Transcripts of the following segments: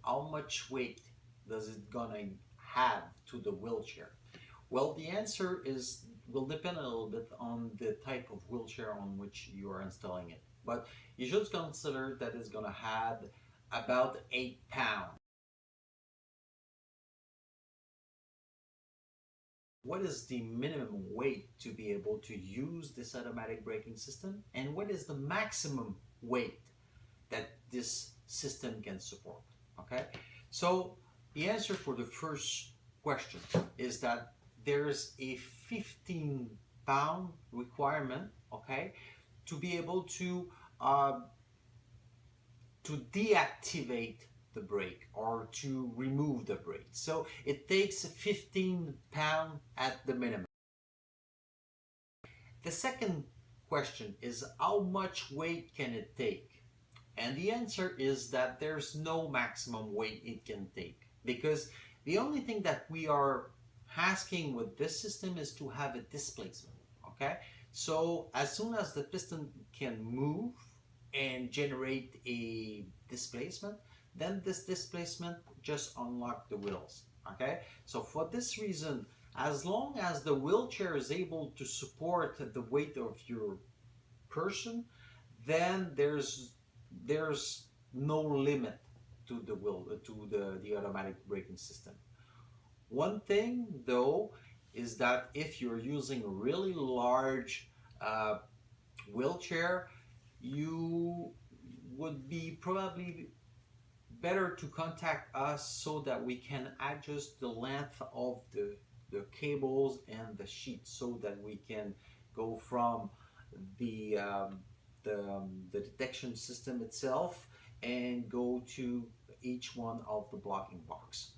how much weight does it gonna have to the wheelchair? Well, the answer is will depend a little bit on the type of wheelchair on which you are installing it. But you should consider that it's gonna have about 8 pounds. What is the minimum weight to be able to use this automatic braking system? And what is the maximum weight that this system can support? Okay, so the answer for the first question is that there's a 15-pound requirement, okay, to be able to deactivate the brake or to remove the brake. So it takes 15 pounds at the minimum. The second question is how much weight can it take? And the answer is that there's no maximum weight it can take, because the only thing that we are asking with this system is to have a displacement. Okay, so as soon as the piston can move and generate a displacement, then this displacement just unlock the wheels. Okay, so for this reason, as long as the wheelchair is able to support the weight of your person, then there's no limit to the automatic braking system. One thing though is that if you're using a really large wheelchair, you would be probably better to contact us so that we can adjust the length of the cables and the sheets so that we can go from the detection system itself and go to each one of the blocking box.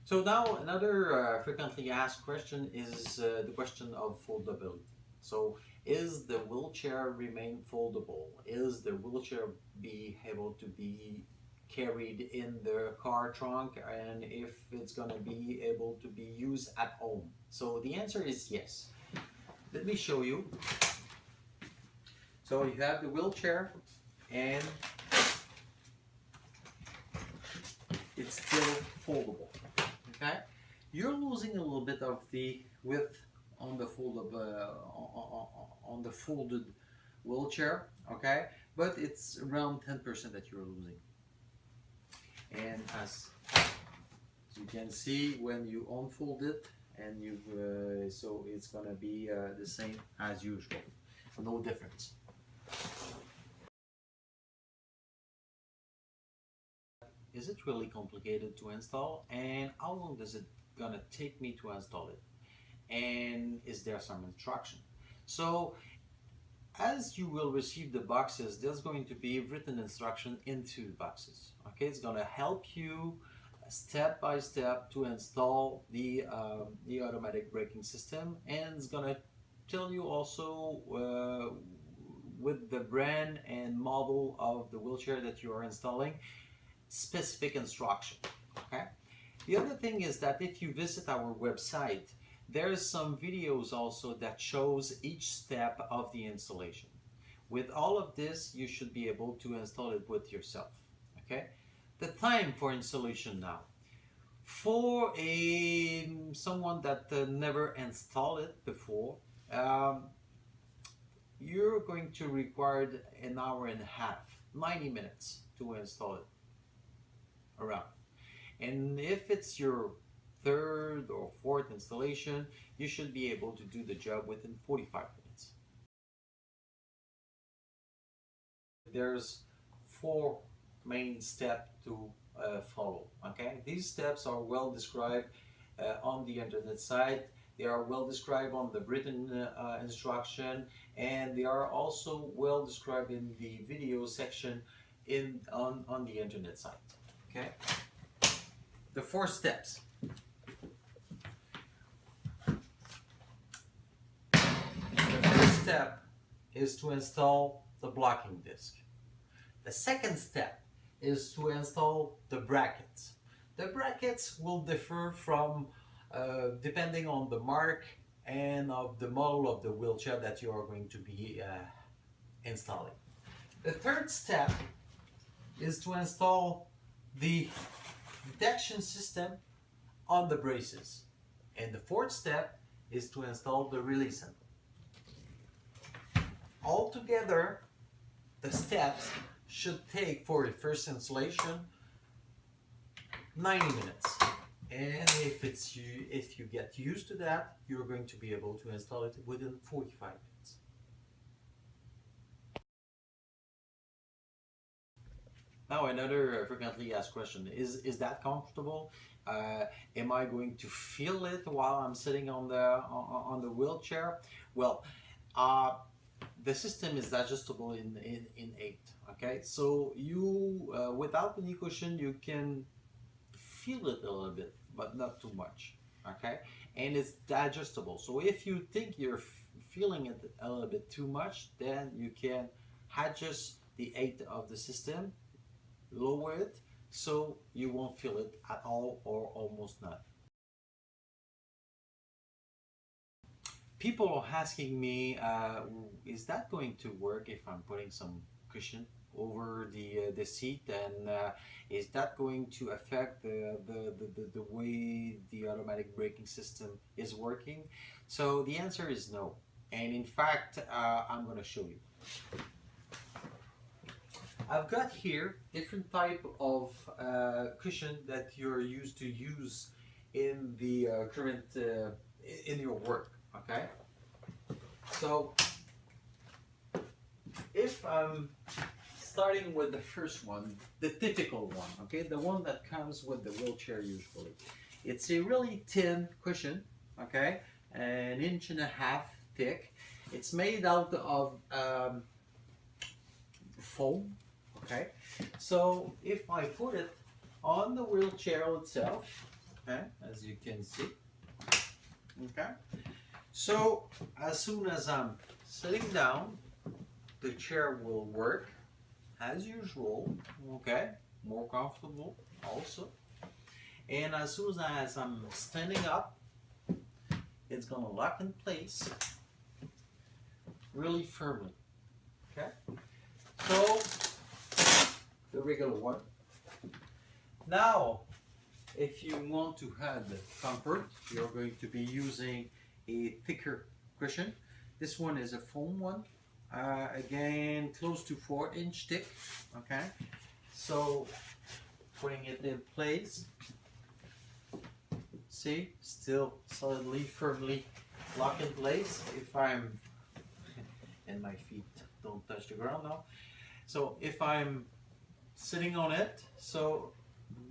So now another frequently asked question is the question of foldability. So is the wheelchair remain foldable? Is the wheelchair be able to be carried in the car trunk, and if it's going to be able to be used at home? So the answer is yes. Let me show you. So you have the wheelchair and it's still foldable. Okay, you're losing a little bit of the width on the on the folded wheelchair. Okay, but it's around 10% that you're losing. And as you can see, when you unfold it, and you so it's gonna be the same as usual, no difference. Is it really complicated to install, and how long does it gonna take me to install it, and is there some instruction? So as you will receive the boxes, there's going to be written instruction into boxes. Okay, it's gonna help you step by step to install the automatic braking system, and it's gonna tell you also with the brand and model of the wheelchair that you are installing, specific instruction. Okay, the other thing is that if you visit our website, there's some videos also that shows each step of the installation. With all of this, you should be able to install it with yourself. Okay, the time for installation now. For someone that never installed it before, you're going to require an hour and a half, 90 minutes to install it around. And if it's your third or fourth installation, you should be able to do the job within 45 minutes. There's 4 main steps to follow. Okay, these steps are well described on the internet site. They are well described on the written instruction, and they are also well described in the video section on the internet site. Okay, the 4 steps. The first step is to install the blocking disc. The second step is to install the brackets. The brackets will differ from depending on the mark and of the model of the wheelchair that you are going to be installing. The third step is to install the detection system on the braces. And the fourth step is to install the relay center. Altogether, the steps should take for the first installation 90 minutes. And if you get used to that, you're going to be able to install it within 45 minutes. Now another frequently asked question is that comfortable? Am I going to feel it while I'm sitting on the wheelchair? Well, the system is adjustable in 8. Okay, so you without the knee cushion you can feel it a little bit, but not too much. Okay, and it's adjustable. So if you think you're feeling it a little bit too much, then you can adjust the 8 of the system, lower it, so you won't feel it at all or almost not. People are asking me, is that going to work if I'm putting some cushion over the seat, and is that going to affect the way the automatic braking system is working? So the answer is no, and in fact I'm going to show you. I've got here different type of cushion that you're used to use in the current in your work. Okay, so if I'm starting with the first one, the typical one, okay, the one that comes with the wheelchair usually, it's a really thin cushion, okay, 1.5 inches thick. It's made out of foam. Okay, so if I put it on the wheelchair itself, okay, as you can see, okay, so as soon as I'm sitting down, the chair will work as usual, okay, more comfortable also, and as soon as I'm standing up, it's gonna lock in place really firmly, okay, so the regular one. Now, if you want to add comfort, you're going to be using a thicker cushion. This one is a foam one, again close to 4-inch thick. Okay, so putting it in place, see, still solidly, firmly locked in place. If I'm, and my feet don't touch the ground now, so if I'm sitting on it, so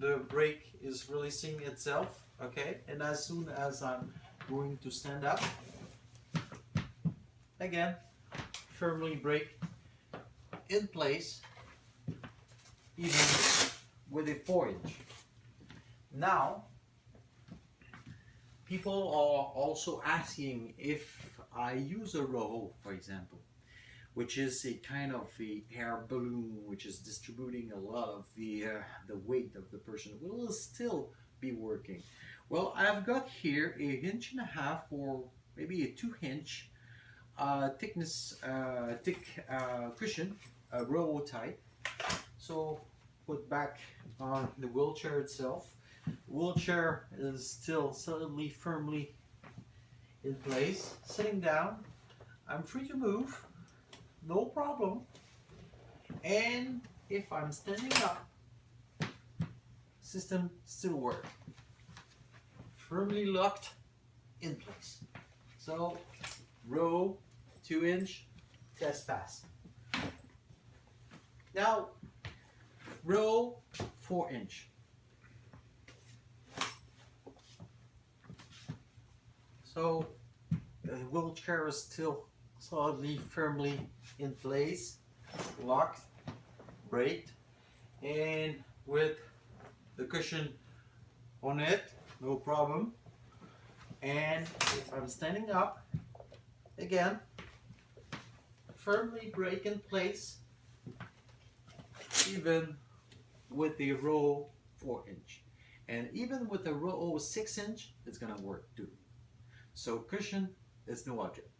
the brake is releasing itself, okay, and as soon as I'm going to stand up, again firmly brake in place, even with a 4-inch. Now people are also asking if I use a row, for example, which is a kind of a air balloon which is distributing a lot of the weight of the person, will still be working. Well, I've got here 1.5 inches or maybe a 2-inch thickness thick cushion, a row type. So put back on the wheelchair itself. Wheelchair is still solidly, firmly in place. Sitting down, I'm free to move, no problem. And if I'm standing up, system still works. Firmly locked in place. So row 2-inch test pass. Now row 4-inch. So the wheelchair is still solidly, firmly in place, locked, braked, and with the cushion on it, no problem. And if I'm standing up, again, firmly brake in place, even with the row 4-inch. And even with the row 6-inch, it's gonna work too. So cushion is no object.